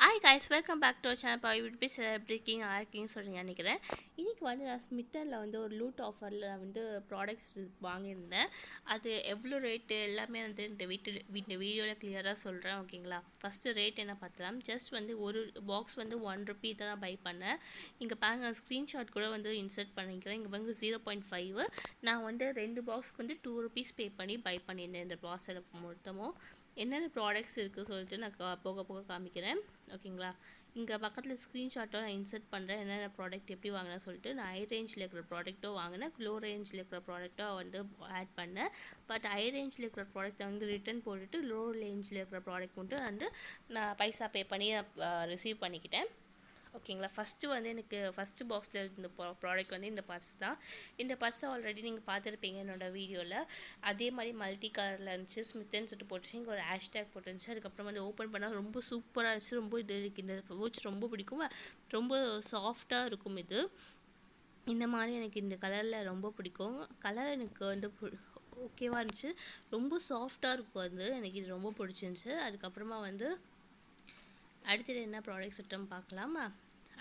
Hi guys, welcome back to our channel. இப்போ இப்படி செலிப்ரிக்கிங் arching சொல்கிறீங்க நினைக்கிறேன். இன்றைக்கி வந்து நான் ஸ்மிட்டனில் வந்து ஒரு லூட் ஆஃபரில் நான் வந்து ப்ராடக்ட்ஸ் வாங்கியிருந்தேன். அது எவ்வளோ ரேட்டு எல்லாமே வந்து இந்த வீடியோவில் கிளியராக சொல்கிறேன், ஓகேங்களா? ஃபஸ்ட்டு ரேட் என்ன பார்த்தலாம். ஜஸ்ட் வந்து ஒரு பாக்ஸ் வந்து ₹1 தான் நான் பை பண்ணேன். இங்கே பாருங்க, நான் ஸ்க்ரீன்ஷாட் கூட வந்து இன்சர்ட் பண்ணிக்கிறேன். இங்கே வந்து 0.5. நான் வந்து 2 பாக்ஸ்க்கு வந்து ₹2 பே பண்ணி பை பண்ணியிருந்தேன். இந்த ப்ராசஸில் மொத்தமும் என்னென்ன ப்ராடக்ட்ஸ் இருக்குது சொல்லிட்டு நான் போக போக காமிக்கிறேன், ஓகேங்களா? இங்கே பக்கத்தில் ஸ்க்ரீன்ஷாட்டும் நான் இன்சர்ட் பண்ணுறேன். என்னென்ன ப்ராடக்ட் எப்படி வாங்கினேன் சொல்லிட்டு. நான் ஹை ரேஞ்சில் இருக்கிற ப்ராடக்ட்டும் வாங்கினேன், லோ ரேஞ்சில் இருக்கிற ப்ராடக்ட்டும் வந்து ஆட் பண்ணேன். பட் ஹை ரேஞ்சில் இருக்கிற ப்ராடக்ட்டை வந்து ரிட்டர்ன் போட்டுட்டு லோ ரேஞ்சில் இருக்கிற ப்ராடக்ட் மட்டும் வந்து நான் பைசா பே பண்ணி ரிசீவ் பண்ணிக்கிட்டேன், ஓகேங்களா? ஃபஸ்ட்டு வந்து எனக்கு ஃபஸ்ட்டு பாக்ஸில் இருந்த ப்ராடக்ட் வந்து இந்த பர்ஸ் தான். இந்த பர்ஸை ஆல்ரெடி நீங்கள் பார்த்துருப்பீங்க என்னோடய வீடியோவில். அதே மாதிரி மல்டி கலரில் இருந்துச்சு, ஸ்மித்தன்னு சொல்லிட்டு போட்டுச்சு, இங்கே ஒரு ஹேஷ்டேக் போட்டுருந்துச்சு. அதுக்கப்புறம் வந்து ஓப்பன் பண்ணால் ரொம்ப சூப்பராக இருந்துச்சு. ரொம்ப இது இந்த வாட்ச் ரொம்ப பிடிக்கும், ரொம்ப சாஃப்டாக இருக்கும். இது இந்த மாதிரி எனக்கு இந்த கலரில் ரொம்ப பிடிக்கும். கலர் எனக்கு வந்து ஓகேவாக இருந்துச்சு, ரொம்ப சாஃப்டாக இருக்கும். அது எனக்கு இது ரொம்ப பிடிச்சிருந்துச்சு. அதுக்கப்புறமா வந்து அடுத்தது என்ன ப்ராடக்ட் சுட்டம் பார்க்கலாமா?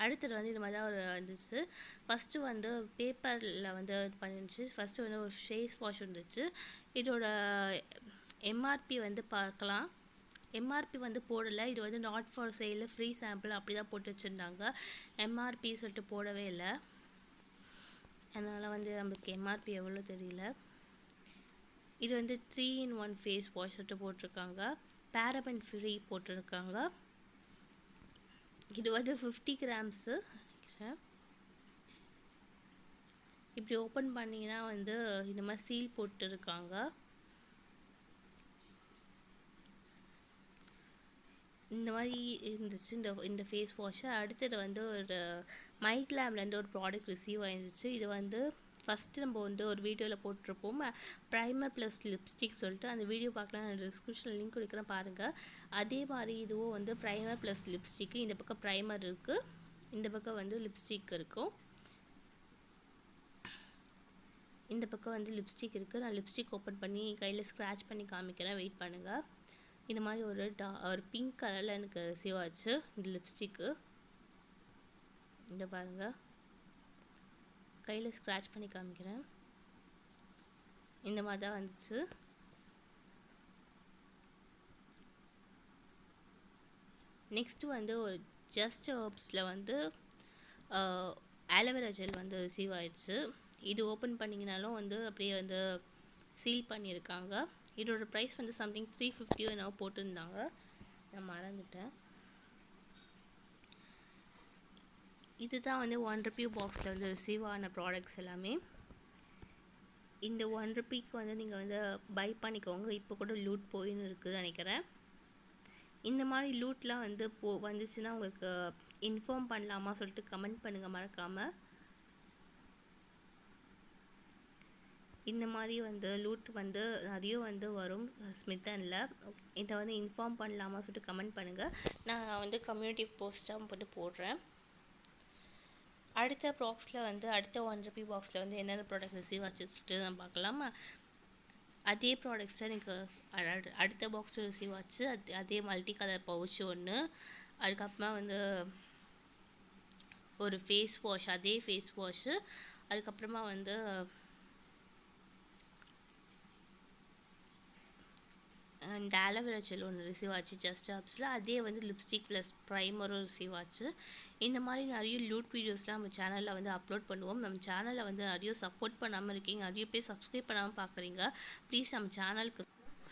அடுத்தது வந்து இந்த மாதிரி தான் ஒரு இருந்துச்சு. ஃபஸ்ட்டு வந்து பேப்பரில் வந்து பண்ணிருந்துச்சு. ஃபஸ்ட்டு வந்து ஒரு ஃபேஸ் வாஷ் இருந்துச்சு. இதோட எம்ஆர்பி வந்து பார்க்கலாம். எம்ஆர்பி வந்து போடலை. இது வந்து not for sale, free sample அப்படி தான் போட்டு வச்சுருந்தாங்க. எம்ஆர்பி சொல்லிட்டு போடவே இல்லை. அதனால் வந்து நம்மளுக்கு எம்ஆர்பி எவ்வளோ தெரியல. இது வந்து 3-in-1 ஃபேஸ் வாஷ் சொல்லிட்டு போட்டிருக்காங்க. பேரபன் ஃப்ரீ போட்டிருக்காங்க. இது வந்து 50 கிராம்ஸு. இப்படி ஓப்பன் பண்ணிங்கன்னா வந்து இந்த மாதிரி சீல் போட்டுருக்காங்க. இந்த மாதிரி இருந்துச்சு இந்த ஃபேஸ் வாஷு. அடுத்தது வந்து ஒரு மைக்லாம்லேருந்து ஒரு ப்ராடக்ட் ரிசீவ் ஆயிருந்துச்சு. இது வந்து ஃபஸ்ட்டு நம்ம வந்து ஒரு வீடியோவில் போட்டிருப்போம், ப்ரைமர் ப்ளஸ் லிப்ஸ்டிக் சொல்லிட்டு. அந்த வீடியோ பார்க்கலாம், நான் டிஸ்கிரிப்ஷனில் லிங்க் கொடுக்குறேன், பாருங்கள். அதே மாதிரி இதுவும் வந்து ப்ரைமர் ப்ளஸ் லிப்ஸ்டிக்கு. இந்த பக்கம் ப்ரைமர் இருக்குது, இந்த பக்கம் வந்து லிப்ஸ்டிக் இருக்கும். இந்த பக்கம் வந்து லிப்ஸ்டிக் இருக்குது. நான் லிப்ஸ்டிக் ஓப்பன் பண்ணி கையில் ஸ்க்ராட்ச் பண்ணி காமிக்கிறேன், வெயிட் பண்ணுங்கள். இந்த மாதிரி ஒரு பிங்க் கலரில் எனக்கு ரிசீவ் ஆச்சு இந்த லிப்ஸ்டிக்கு. இந்த பாருங்கள், கையில் ஸ்க்ராட்ச் பண்ணி காமிக்கிறேன். இந்த மாதிரி தான் வந்துச்சு. நெக்ஸ்ட்டு வந்து ஒரு ஜஸ்ட் ஹர்ப்ஸில் வந்து ஆலோவேரா ஜெல் வந்து ரிசீவ் ஆயிடுச்சு. இது ஓப்பன் பண்ணிங்கனாலும் வந்து அப்படியே வந்து சீல் பண்ணியிருக்காங்க. இதோட ப்ரைஸ் வந்து சம்திங் 350 என்னவோ போட்டிருந்தாங்க, நான் மறந்துட்டேன். இதுதான் வந்து ₹1 பாக்ஸில் வந்து ரிசீவ் ஆன ப்ராடக்ட்ஸ் எல்லாமே. இந்த ₹1 வந்து நீங்கள் வந்து பை பண்ணிக்கோங்க. இப்போ கூட லூட் போயின்னு இருக்குதுன்னு நினைக்கிறேன். இந்த மாதிரி லூட்லாம் வந்து வந்துச்சுன்னா உங்களுக்கு இன்ஃபார்ம் பண்ணலாமா சொல்லிட்டு கமெண்ட் பண்ணுங்கள் மறக்காமல். இந்த மாதிரி வந்து லூட் வந்து நிறைய வந்து வரும் ஸ்மித்தனில். இதை வந்து இன்ஃபார்ம் பண்ணலாமா சொல்லிட்டு கமெண்ட் பண்ணுங்கள். நான் வந்து கம்யூனிட்டி போஸ்ட்டாக போட்டு போடுறேன். அடுத்த பாக்ஸில் வந்து அடுத்த ₹1 பாக்ஸில் வந்து என்னென்ன ப்ராடக்ட் ரிசீவ் ஆச்சு சொல்லிட்டு நான் பார்க்கலாமா? அதே ப்ராடக்ட்ஸ் தான் எனக்கு அடுத்த பாக்ஸ் ரிசீவ் ஆச்சு. அதே மல்டி கலர் பவுச் ஒன்று. அதுக்கப்புறமா வந்து ஒரு ஃபேஸ் வாஷ், அதே ஃபேஸ் வாஷு. அதுக்கப்புறமா வந்து இந்த ஆலோவேரா ஜெல் ஒன்று ரிசீவ் ஆச்சு ஜஸ்ட் ஹர்ப்ஸில். அதே வந்து லிப்ஸ்டிக் ப்ளஸ் ப்ரைமரும் ரிசீவ் ஆச்சு. இந்த மாதிரி நிறைய லூட் வீடியோஸ்லாம் நம்ம சேனலில் வந்து அப்லோட் பண்ணுவோம். நம்ம சேனலில் வந்து நிறைய சப்போர்ட் பண்ணாமல் இருக்கீங்க, நிறைய பேர் சப்ஸ்கிரைப் பண்ணாமல் பார்க்குறீங்க. ப்ளீஸ் நம்ம சேனலுக்கு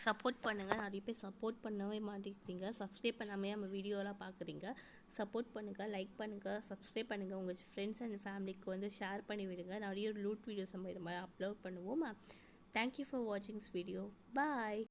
சப்போர்ட் பண்ணுங்கள். நிறைய பேர் சப்போர்ட் பண்ணவே மாட்டேங்கிறீங்க, சப்ஸ்கிரைப் பண்ணாமே நம்ம வீடியோலாம் பார்க்குறீங்க. சப்போர்ட் பண்ணுங்கள், லைக் பண்ணுங்கள், சப்ஸ்கிரைப் பண்ணுங்கள். உங்கள் ஃப்ரெண்ட்ஸ் அண்ட் ஃபேமிலிக்கு வந்து ஷேர் பண்ணி விடுங்க. நிறைய லூட் வீடியோஸ் நம்ம இது மாதிரி அப்லோட் பண்ணுவோம். தேங்க்யூ ஃபார் வாட்சிங் திஸ் வீடியோ. பாய்.